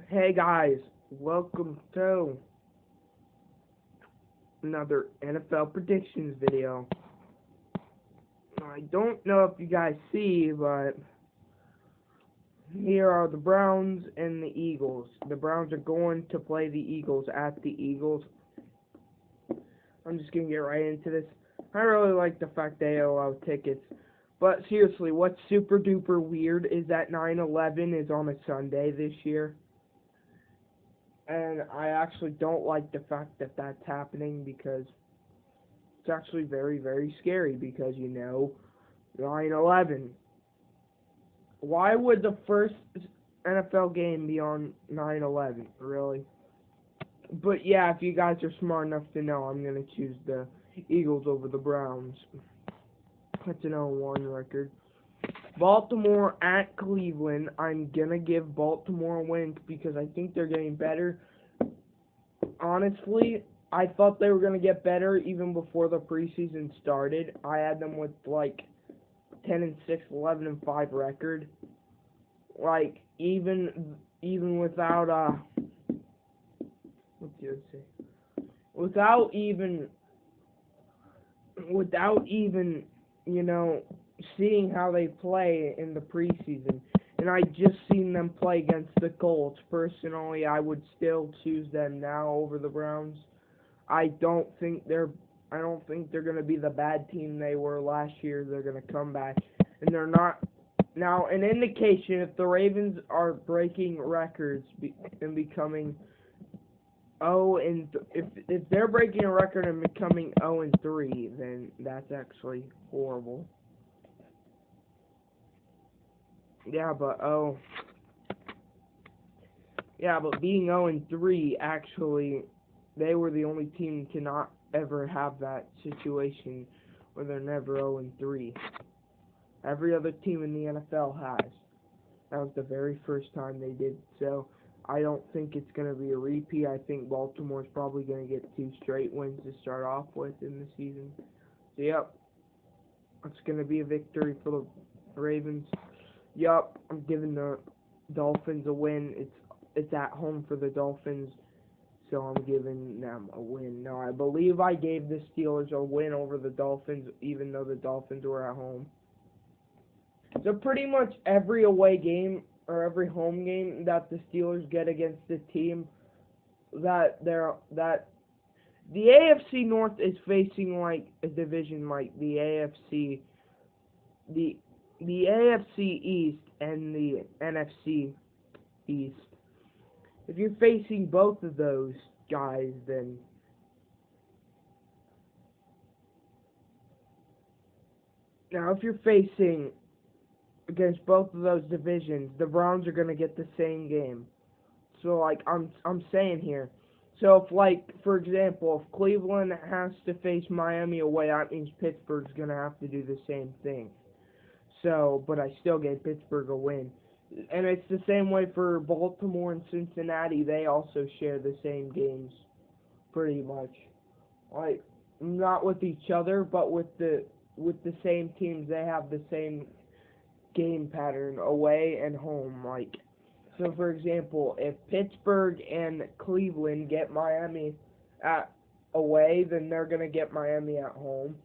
Hey guys, welcome to another NFL predictions video. I don't know if you guys see, but here are the Browns and the Eagles. The Browns are going to play the Eagles at the Eagles. I'm just going to get right into this. I really like the fact they allow tickets. But seriously, what's super duper weird is that 9/11 is on a Sunday this year. And I actually don't like the fact that that's happening because it's actually very, very scary because, 9/11. Why would the first NFL game be on 9/11? Really? But yeah, if you guys are smart enough to know, I'm going to choose the Eagles over the Browns. That's an 0-1 record. Baltimore at Cleveland. I'm going to give Baltimore a win because I think they're getting better. Honestly, I thought they were going to get better even before the preseason started. I had them with 10-6, 11-5 record. Even without what did I say? Without even seeing how they play in the preseason. And I just seen them play against the Colts. Personally, I would still choose them now over the Browns. I don't think they're going to be the bad team they were last year. They're going to come back, and they're not. Now, an indication if the Ravens are breaking records and becoming if they're breaking a record and becoming 0-3, then that's actually horrible. Yeah, but being 0-3, actually, they were the only team to not ever have that situation where they're never 0-3. Every other team in the NFL has. That was the very first time they did. So I don't think it's going to be a repeat. I think Baltimore's probably going to get 2 straight wins to start off with in the season. So, yep, it's going to be a victory for the Ravens. Yup, I'm giving the Dolphins a win. It's at home for the Dolphins, so I'm giving them a win. Now, I believe I gave the Steelers a win over the Dolphins, even though the Dolphins were at home. So pretty much every away game or every home game that the Steelers get against the team that the AFC North is facing a division like the AFC East and the NFC East. If you're facing both of those guys, then now if you're facing against both of those divisions, the Browns are going to get the same game. So I'm saying here. So if for example, if Cleveland has to face Miami away, that means Pittsburgh's going to have to do the same thing. So, but I still gave Pittsburgh a win. And it's the same way for Baltimore and Cincinnati. They also share the same games, pretty much. Not with each other, but with the same teams. They have the same game pattern, away and home. So for example, if Pittsburgh and Cleveland get Miami away, then they're going to get Miami at home.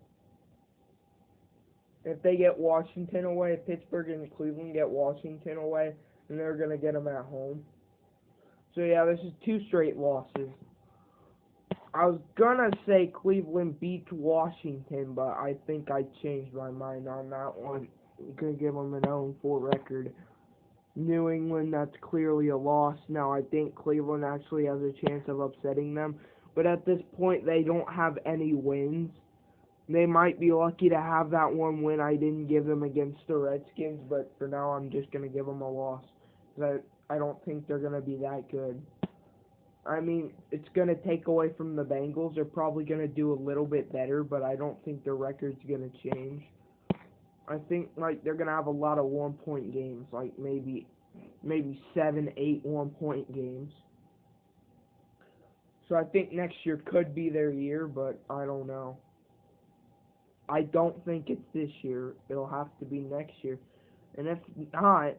If they get Washington away, if Pittsburgh and Cleveland get Washington away, then they're going to get them at home. So yeah, this is 2 straight losses. I was going to say Cleveland beats Washington, but I think I changed my mind on that one. I'm going to give them an 0-4 record. New England, that's clearly a loss. Now, I think Cleveland actually has a chance of upsetting them, but at this point, they don't have any wins. They might be lucky to have that one win I didn't give them against the Redskins, but for now I'm just going to give them a loss. I don't think they're going to be that good. I mean, it's going to take away from the Bengals. They're probably going to do a little bit better, but I don't think their record's going to change. I think they're going to have a lot of 1-point games, maybe 7, 8 1-point games. So I think next year could be their year, but I don't know. I don't think it's this year. It'll have to be next year. And if not,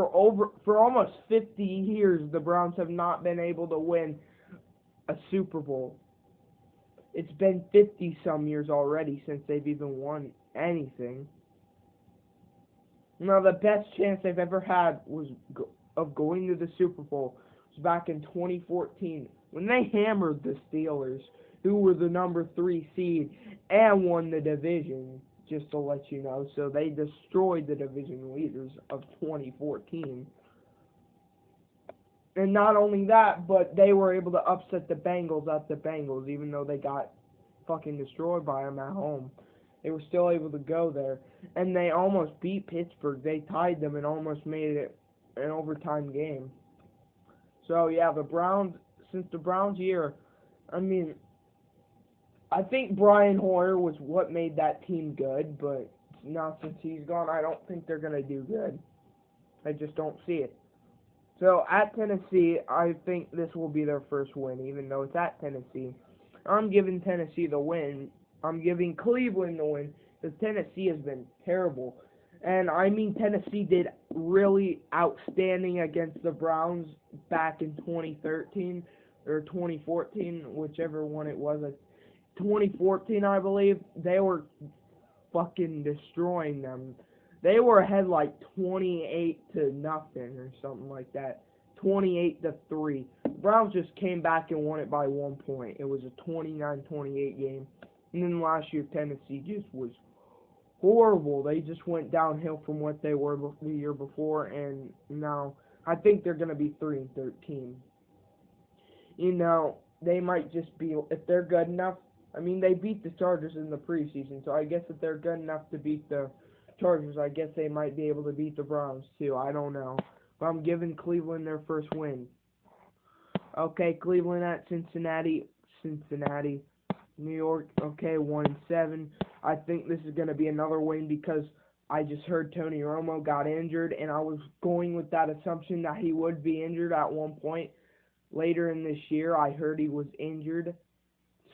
for almost 50 years, the Browns have not been able to win a Super Bowl. It's been 50-some years already since they've even won anything. Now, the best chance they've ever had of going to the Super Bowl was back in 2014 when they hammered the Steelers, who were the number 3 seed, and won the division, just to let you know. So they destroyed the division leaders of 2014. And not only that, but they were able to upset the Bengals at the Bengals, even though they got fucking destroyed by them at home. They were still able to go there. And they almost beat Pittsburgh. They tied them and almost made it an overtime game. So, yeah, the Browns, since the Browns year, I mean, I think Brian Hoyer was what made that team good, but now since he's gone, I don't think they're going to do good. I just don't see it. So, at Tennessee, I think this will be their first win, even though it's at Tennessee. I'm giving Tennessee the win. I'm giving Cleveland the win, because Tennessee has been terrible. And, I mean, Tennessee did really outstanding against the Browns back in 2013, or 2014, whichever one it was. 2014, I believe, they were fucking destroying them. They were ahead like 28-0 or something like that. 28-3. Browns just came back and won it by 1 point. It was a 29-28 game. And then last year, Tennessee just was horrible. They just went downhill from what they were the year before, and now I think they're going to be 3-13. You know, they might just be, if they're good enough, I mean, they beat the Chargers in the preseason, so I guess if they're good enough to beat the Chargers, I guess they might be able to beat the Browns too. I don't know. But I'm giving Cleveland their first win. Okay, Cleveland at Cincinnati. New York, okay, 1-7. I think this is going to be another win because I just heard Tony Romo got injured, and I was going with that assumption that he would be injured at one point. Later in this year, I heard he was injured.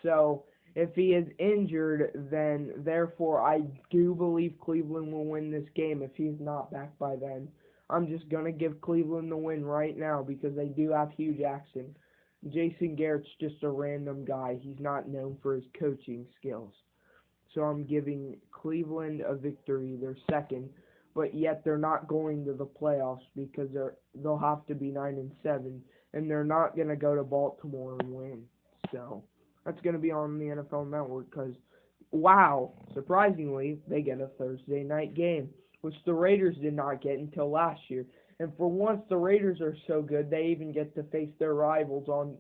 So, if he is injured, then therefore I do believe Cleveland will win this game if he's not back by then. I'm just going to give Cleveland the win right now because they do have Hugh Jackson. Jason Garrett's just a random guy. He's not known for his coaching skills. So I'm giving Cleveland a victory, their second, but yet they're not going to the playoffs because they'll have to be 9-7, and they're not going to go to Baltimore and win. So that's going to be on the NFL Network because, wow, surprisingly, they get a Thursday night game, which the Raiders did not get until last year. And for once, the Raiders are so good, they even get to face their rivals on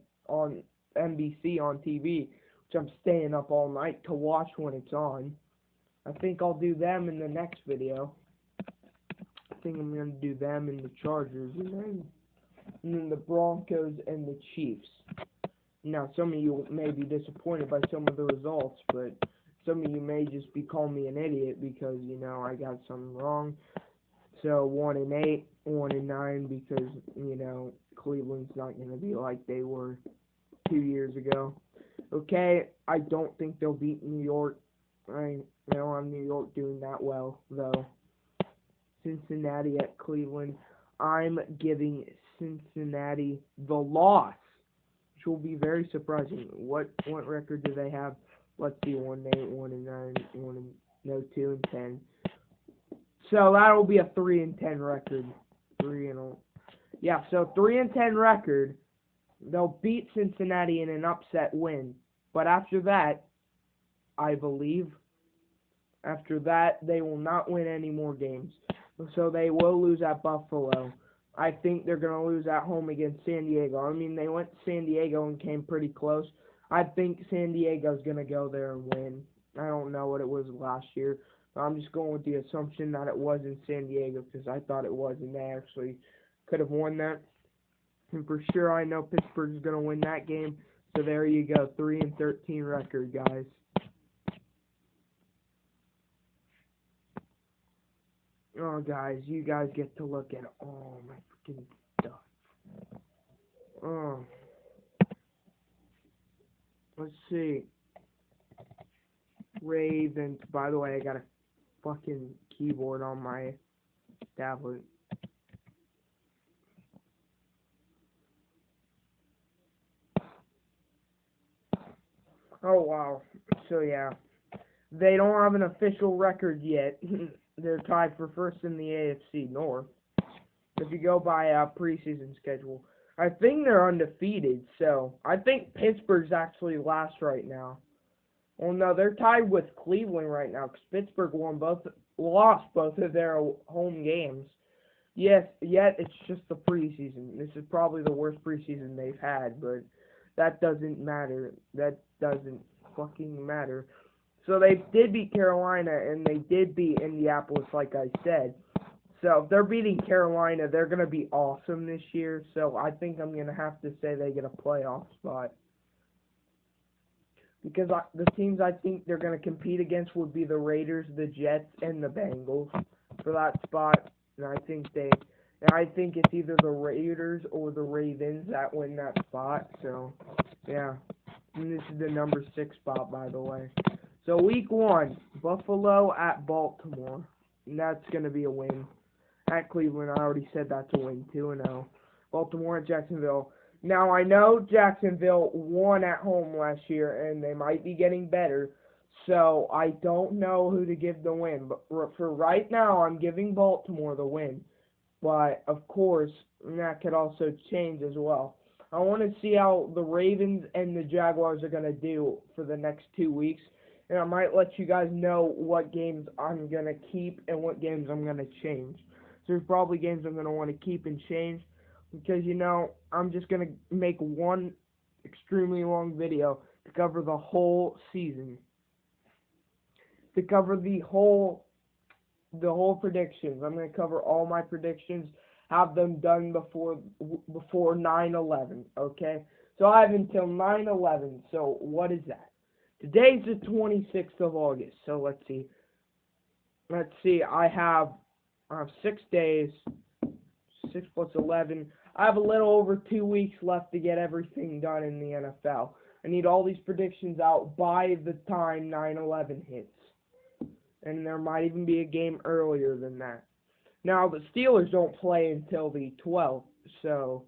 NBC on TV, which I'm staying up all night to watch when it's on. I think I'll do them in the next video. I think I'm going to do them and the Chargers, and then the Broncos and the Chiefs. Now, some of you may be disappointed by some of the results, but some of you may just be calling me an idiot because, you know, I got something wrong. So 1-8, 1-9, because, you know, Cleveland's not going to be like they were 2 years ago. Okay, I don't think they'll beat New York. I know I'm New York doing that well, though. Cincinnati at Cleveland. I'm giving Cincinnati the loss, which will be very surprising. What record do they have? Let's see, 1-8, 1-9, 2-10. So that'll be a 3-10 record. 3-0. Yeah, so 3-10 record. They'll beat Cincinnati in an upset win. But after that, I believe, after that, they will not win any more games. So they will lose at Buffalo. I think they're going to lose at home against San Diego. I mean, they went to San Diego and came pretty close. I think San Diego's going to go there and win. I don't know what it was last year. I'm just going with the assumption that it was in San Diego because I thought it was, and they actually could have won that. And for sure, I know Pittsburgh's going to win that game. So there you go, 3-13 record, guys. Oh, guys, you guys get to look at all my freaking stuff. Oh. Let's see. Ravens. By the way, I got a fucking keyboard on my tablet. Oh, wow. So, yeah. They don't have an official record yet. They're tied for first in the AFC North. If you go by a preseason schedule, I think they're undefeated. So I think Pittsburgh's actually last right now. Well, no, they're tied with Cleveland right now because Pittsburgh lost both of their home games. Yes, yet it's just the preseason. This is probably the worst preseason they've had, but that doesn't matter. That doesn't fucking matter. So they did beat Carolina, and they did beat Indianapolis, like I said. So if they're beating Carolina, they're going to be awesome this year. So I think I'm going to have to say they get a playoff spot. Because the teams I think they're going to compete against would be the Raiders, the Jets, and the Bengals for that spot. And I think it's either the Raiders or the Ravens that win that spot. So, yeah. And this is the number 6 spot, by the way. So, week 1, Buffalo at Baltimore. And that's going to be a win. At Cleveland, I already said that's a win, 2-0. Baltimore at Jacksonville. Now, I know Jacksonville won at home last year, and they might be getting better. So, I don't know who to give the win. But for right now, I'm giving Baltimore the win. But, of course, that could also change as well. I want to see how the Ravens and the Jaguars are going to do for the next 2 weeks. And I might let you guys know what games I'm going to keep and what games I'm going to change. So there's probably games I'm going to want to keep and change. Because, I'm just going to make one extremely long video to cover the whole season. To cover the whole predictions. I'm going to cover all my predictions, have them done before 9/11, okay? So I have until 9/11. So what is that? Today's the 26th of August. So let's see. I have 6 days. 6 plus 11. I have a little over 2 weeks left to get everything done in the NFL. I need all these predictions out by the time 9/11 hits. And there might even be a game earlier than that. Now, the Steelers don't play until the 12th, so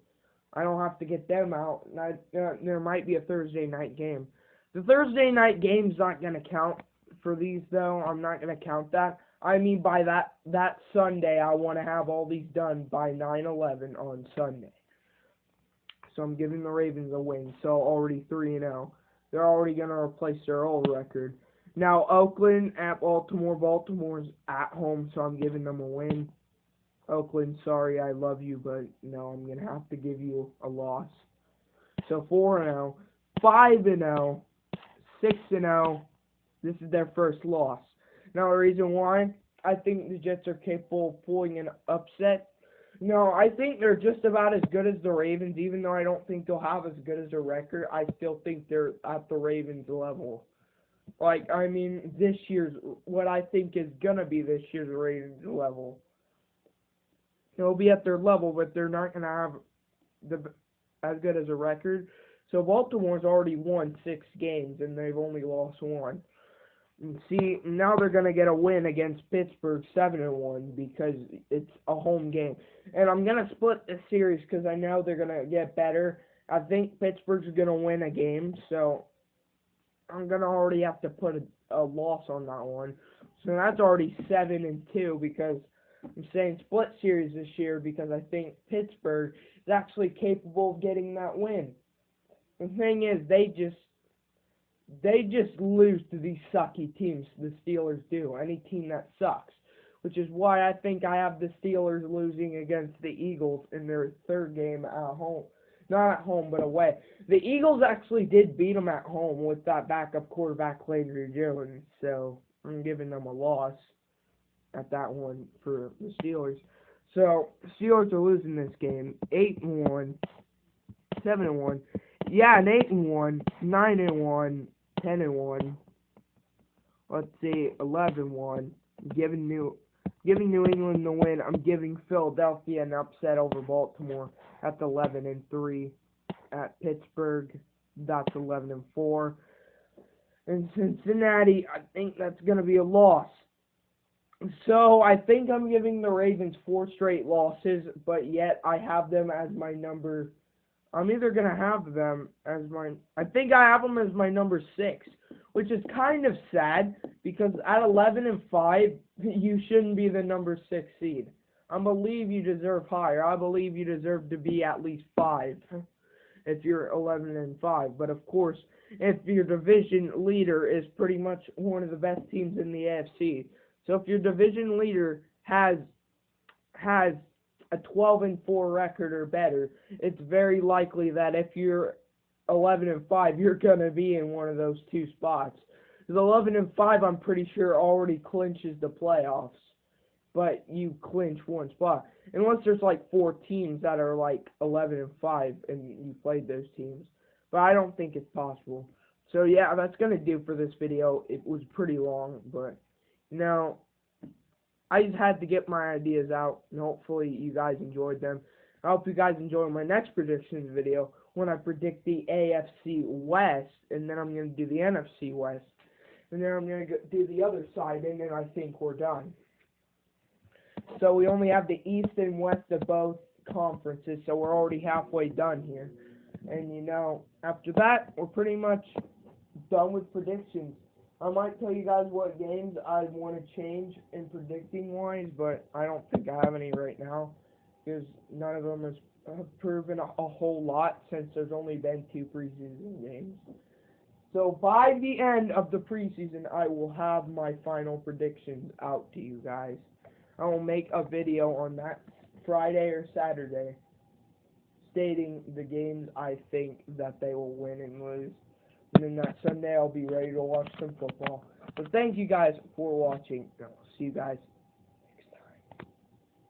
I don't have to get them out. There might be a Thursday night game. The Thursday night game's not going to count for these, though. I'm not going to count that. I mean, by that Sunday, I want to have all these done by 9/11 on Sunday. So I'm giving the Ravens a win, so already 3-0. They're already going to replace their old record. Now, Oakland at Baltimore. Baltimore's at home, so I'm giving them a win. Oakland, sorry, I love you, but no, I'm going to have to give you a loss. So 4-0, 5-0, 6-0. This is their first loss. Now, the reason why I think the Jets are capable of pulling an upset. No, I think they're just about as good as the Ravens, even though I don't think they'll have as good as a record. I still think they're at the Ravens level. This year's, what I think is going to be this year's Ravens level. They'll be at their level, but they're not going to have as good as a record. So Baltimore's already won 6 games, and they've only lost 1. And see, now they're going to get a win against Pittsburgh 7-1 because it's a home game. And I'm going to split this series because I know they're going to get better. I think Pittsburgh's going to win a game, so I'm going to already have to put a loss on that one. So that's already 7-2 because I'm saying split series this year because I think Pittsburgh is actually capable of getting that win. The thing is, they just lose to these sucky teams, the Steelers do. Any team that sucks. Which is why I think I have the Steelers losing against the Eagles in their 3rd game at home. Not at home, but away. The Eagles actually did beat them at home with that backup quarterback, Landry Jones. So, I'm giving them a loss at that one for the Steelers. So, Steelers are losing this game. 8-1, 7-1. Yeah, an 8-1, 9-1, 10-1. Let's see, 11-1. Giving New England the win. I'm giving Philadelphia an upset over Baltimore. That's 11-3. At Pittsburgh, that's 11-4. And Cincinnati, I think that's going to be a loss. So I think I'm giving the Ravens 4 straight losses, but yet I have them as my number I'm either going to have them as I think I have them as my number 6, which is kind of sad, because at 11-5, you shouldn't be the number 6 seed. I believe you deserve higher. I believe you deserve to be at least 5 if you're 11-5. But of course, if your division leader is pretty much one of the best teams in the AFC, so if your division leader has a 12-4 record or better, it's very likely that if you're 11-5, you're gonna be in one of those 2 spots. Because 11-5, I'm pretty sure already clinches the playoffs, but you clinch 1 spot. Unless there's like 4 teams that are like 11-5 and you played those teams, but I don't think it's possible. So yeah, that's gonna do for this video. It was pretty long, but now I just had to get my ideas out, and hopefully you guys enjoyed them. I hope you guys enjoy my next predictions video when I predict the AFC West, and then I'm going to do the NFC West, and then I'm going to do the other side, and then I think we're done. So we only have the East and West of both conferences, so we're already halfway done here. And you know, after that, we're pretty much done with predictions. I might tell you guys what games I want to change in predicting-wise, but I don't think I have any right now, because none of them have proven a whole lot since there's only been 2 preseason games. So by the end of the preseason, I will have my final predictions out to you guys. I will make a video on that Friday or Saturday stating the games I think that they will win and lose. And then that Sunday, I'll be ready to watch some football. So thank you guys for watching. I'll see you guys